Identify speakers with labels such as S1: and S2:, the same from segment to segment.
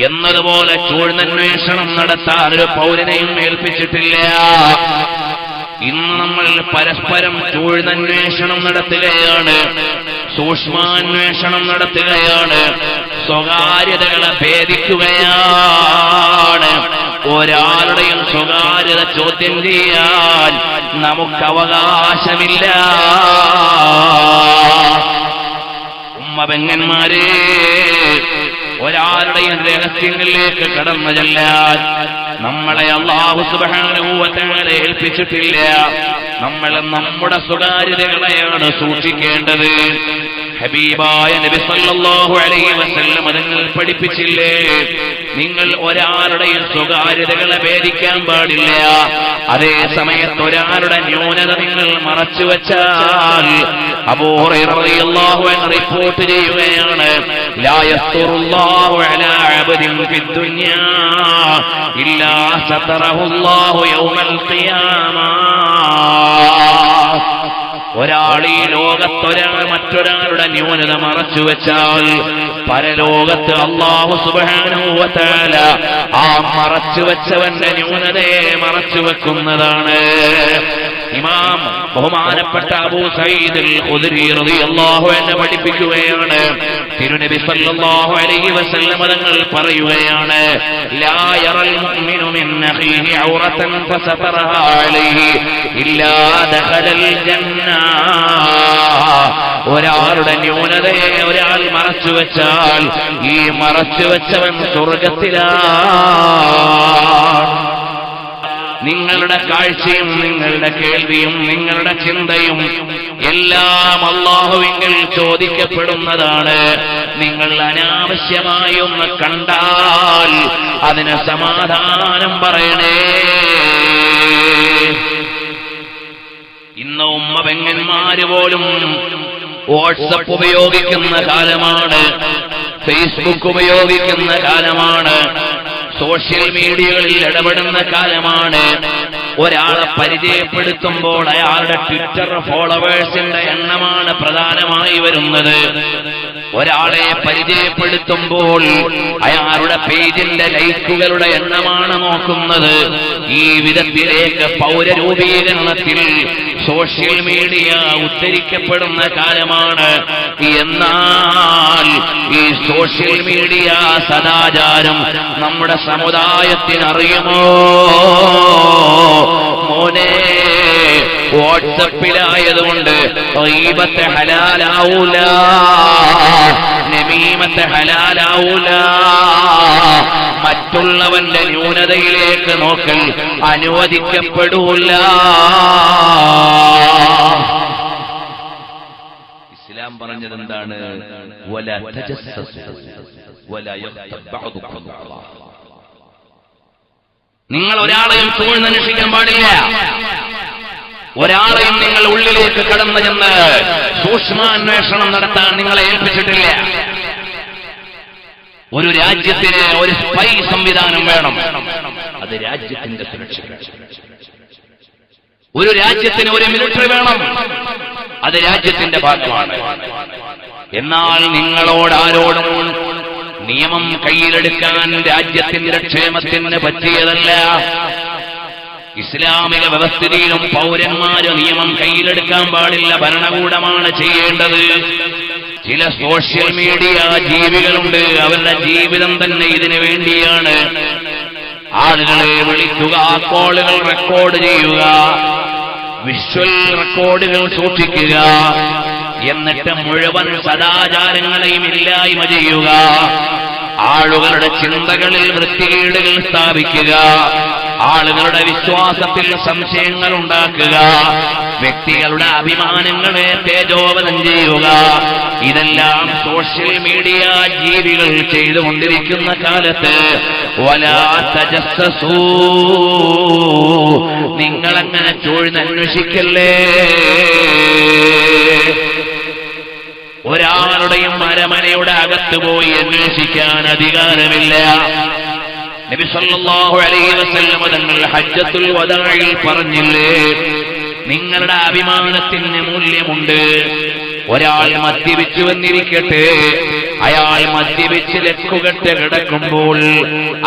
S1: എന്നതുപോലെ ചൂഴ്ന്നന്വേഷണം നടത്താൻ ഒരു പൗരനെയും ഏൽപ്പിച്ചിട്ടില്ല. ഇന്ന് നമ്മൾ പരസ്പരം ചൂഴ്ന്നന്വേഷണം നടത്തുകയാണ്, സൂക്ഷ്മാന്വേഷണം നടത്തുകയാണ്, സ്വകാര്യതകളെ ഭേദിക്കുകയാണ്. ഒരാളുടെയും സ്വകാര്യത ചോദ്യം ചെയ്യാൻ നമുക്ക് അവകാശമില്ല. ഉമ്മപെങ്ങന്മാരെ, ഒരാളുടെയും രഹസ്യങ്ങളിലേക്ക് കടന്നു ചെല്ലാൻ നമ്മളെ അല്ലാഹു സുബ്ഹാനഹു വ തആല ഏൽപ്പിച്ചിട്ടില്ല. നമ്മൾ നമ്മുടെ സ്വകാര്യതകളെയാണ് സൂക്ഷിക്കേണ്ടത്. ഹബീബായ നബി സല്ലല്ലാഹു അലൈഹി വസല്ലം തങ്ങൾ പഠിപ്പിച്ചില്ലേ, നിങ്ങൾ ഒരാളുടെയും സ്വകാര്യതകളെ ഭേദിക്കാൻ പാടില്ല. അതേ സമയത്ത് ഒരാളുടെ ന്യൂനത നിങ്ങൾ മറച്ചുവെച്ചാൽ, അബൂ ഹുറൈറ റളിയല്ലാഹു അൻഹു റിപ്പോർട്ട് ചെയ്യുകയാണ്, ലാ യസ്തുറുല്ലാഹു അലാ അബ്ദിൻ ഫിദ്ദുനിയാ ഇല്ലാ സതറഹുല്ലാഹു യൗമൽ ഖിയാമ. ഒരാൾ ഈ ലോകത്തൊരാൾ മറ്റൊരാളുടെ ന്യൂനത മറച്ചുവെച്ചാൽ, പരലോകത്ത് അല്ലാഹു സുബ്ഹാനഹു വ തആല ആ മറച്ചുവെച്ചവന്റെ ന്യൂനതയെ മറച്ചുവെക്കുന്നതാണ്. ഇമാം ബഹുമാനപ്പെട്ട അബൂ സഈദ് അൽ ഖുദ്രി റളിയല്ലാഹു അൻഹു പഠിപ്പിക്കുകയാണ്, തിരുനബി സല്ലല്ലാഹു അലൈഹി വസല്ലം തങ്ങൾ പറയുകയാണ്, ലാ യറൽ മുഅ്മിനു മിൻ അഖീഹി ഔറതൻ ഫസതറഹാ അലൈഹി ഇല്ലാ ദഖലൽ ജന്ന. ഒരാളുടെ ന്യൂനതയെ ഒരാൾ മറച്ചുവെച്ചാൽ ഈ മറച്ചുവെച്ചവൻ സ്വർഗത്തിലാണ്. നിങ്ങളുടെ കാഴ്ചയും നിങ്ങളുടെ കേൾവിയും നിങ്ങളുടെ ചിന്തയും എല്ലാം അല്ലാഹുവിങ്കൽ ചോദിക്കപ്പെടുന്നതാണ്. നിങ്ങൾ അനാവശ്യമായി ഒന്ന് കണ്ടാൽ അതിന് സമാധാനം പറയണേ. ഇന്ന് ഉമ്മ പെങ്ങന്മാര് പോലും വാട്സപ്പ് ഉപയോഗിക്കുന്ന കാലമാണ്, ഫേസ്ബുക്ക് ഉപയോഗിക്കുന്ന കാലമാണ്, സോഷ്യൽ മീഡിയകളിൽ ഇടപെടുന്ന കാലമാണ്. ഒരാളെ പരിചയപ്പെടുത്തുമ്പോൾ അയാളുടെ ട്വിറ്റർ ഫോളോവേഴ്സിന്റെ എണ്ണമാണ് പ്രധാനമായി വരുന്നത്. ഒരാളെ പരിചയപ്പെടുത്തുമ്പോൾ അയാളുടെ പേജിന്റെ ലൈക്കുകളുടെ എണ്ണമാണ് നോക്കുന്നത്. ഈ വിധത്തിലേക്ക് പൗരരൂപീകരണത്തിൽ സോഷ്യൽ മീഡിയ ഉദ്ധരിക്കപ്പെടുന്ന കാലമാണ്. എന്നാൽ ഈ സോഷ്യൽ മീഡിയ സദാചാരം നമ്മുടെ സമുദായത്തിനറിയുമോ? മോനെ, വാട്സപ്പിലായതുകൊണ്ട് ഗീബത്ത് ഹലാലാവൂല, നമീമത്ത് ഹലാലാവൂല, മറ്റുള്ളവന്റെ ന്യൂനതയിലേക്ക് നോക്കൽ അനുവദിക്കപ്പെടൂല. ഇസ്ലാം പറഞ്ഞത് എന്താണ്? വലാ തജസ്സസു വലാ യഗ്തബ് ബഅദുകും ബഅദാ. നിങ്ങൾ ഒരാളെയും ചൂഴ്ന്നന്വേഷിക്കാൻ പാടില്ല. ഒരാളെയും നിങ്ങൾ ഉള്ളിലേക്ക് കടന്നു ചെന്ന് സൂക്ഷ്മാന്വേഷണം നടത്താൻ നിങ്ങളെ ഏൽപ്പിച്ചിട്ടില്ല. ഒരു രാജ്യത്തിന് ഒരു സ്പൈ സംവിധാനം വേണം, അത് രാജ്യത്തിന്റെ സുരക്ഷ. ഒരു രാജ്യത്തിന് ഒരു മിലിറ്ററി വേണം, അത് രാജ്യത്തിന്റെ ഭാഗമാണ്. എന്നാൽ നിങ്ങളോട് ആരോടും നിയമം കയ്യിലെടുക്കാൻ രാജ്യത്തിന്റെ ക്ഷേമത്തിന് പറ്റിയതല്ല. ഇസ്ലാമിക വ്യവസ്ഥിതിയിലും പൗരന്മാര് നിയമം കയ്യിലെടുക്കാൻ പാടില്ല, ഭരണകൂടമാണ് ചെയ്യേണ്ടത്. ചില സോഷ്യൽ മീഡിയ ജീവികളുണ്ട്, അവരുടെ ജീവിതം തന്നെ ഇതിനു വേണ്ടിയാണ്. ആളുകളെ വിളിക്കുക, കോളുകൾ റെക്കോർഡ് ചെയ്യുക, വിഷ്വൽ റെക്കോർഡുകൾ സൂക്ഷിക്കുക, എന്നിട്ട് മുഴുവൻ സദാചാരങ്ങളെയും ഇല്ലായ്മ ചെയ്യുക, ആളുകളുടെ ചിന്തകളിൽ വൃത്തികേടുകൾ സ്ഥാപിക്കുക, ആളുകളുടെ വിശ്വാസത്തിൽ സംശയങ്ങൾ ഉണ്ടാക്കുക, വ്യക്തികളുടെ അഭിമാനങ്ങളെ തേജോവധം ചെയ്യുക. ഇതെല്ലാം സോഷ്യൽ മീഡിയ ജീവികൾ ചെയ്തുകൊണ്ടിരിക്കുന്ന കാലത്ത് വലാ തജസ്സസൂ, നിങ്ങളങ്ങനെ ചൂഴ്ന്നന്വേഷിക്കല്ലേ. ഒരാളുടെയും അരമനയുടെ അകത്ത് പോയി അന്വേഷിക്കാൻ അധികാരമില്ല. നബി സല്ലല്ലാഹു അലൈഹി വസല്ലം തങ്ങൾ ഹജ്ജത്തുൽ വദാഇൽ പറഞ്ഞില്ലേ, നിങ്ങളുടെ അഭിമാനത്തിന് മൂല്യമുണ്ട്. ഒരാൾ മദ്യപിച്ചു വന്നിരിക്കട്ടെ, അയാൾ മദ്യപിച്ച് ലക്കുകെട്ട് കിടക്കുമ്പോൾ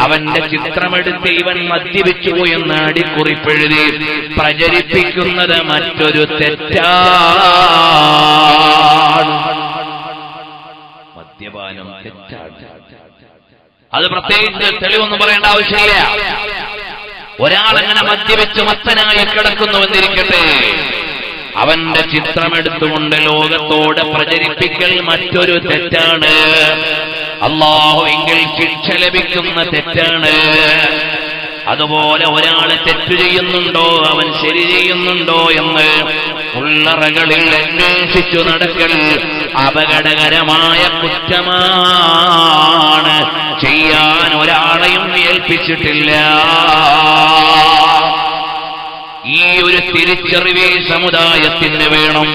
S1: അവന്റെ ചിത്രമെടുത്ത് ഇവൻ മദ്യപിച്ചു എന്ന് അടിക്കുറിപ്പെഴുതി പ്രചരിപ്പിക്കുന്നത് മറ്റൊരു തെറ്റാണ്. മദ്യപാനം തെറ്റാണ്. അത് പ്രത്യേകിച്ച് തെളിവൊന്നും പറയേണ്ട ആവശ്യമില്ല. ഒരാളെങ്ങനെ മദ്യപിച്ച് മത്തനായി കിടക്കുന്നുവെന്നിരിക്കട്ടെ, അവന്റെ ചിത്രമെടുത്തുകൊണ്ട് ലോകത്തോട് പ്രചരിപ്പിക്കൽ മറ്റൊരു തെറ്റാണ്. അല്ലാഹുവെങ്കിൽ ശിക്ഷ ലഭിക്കുന്ന തെറ്റാണ്. അതുപോലെ ഒരാൾ തെറ്റു ചെയ്യുന്നുണ്ടോ, അവൻ ശരി ചെയ്യുന്നുണ്ടോ എന്ന് ഉള്ളറകളിൽ അന്വേഷിച്ചു നടക്കൽ അപകടകരമായ കുറ്റമാണ്. ചെയ്യാൻ ഒരാളെയും ഏൽപ്പിച്ചിട്ടില്ല. ഈ ഒരു തിരിച്ചറിവ് സമുദായത്തിന് വേണം.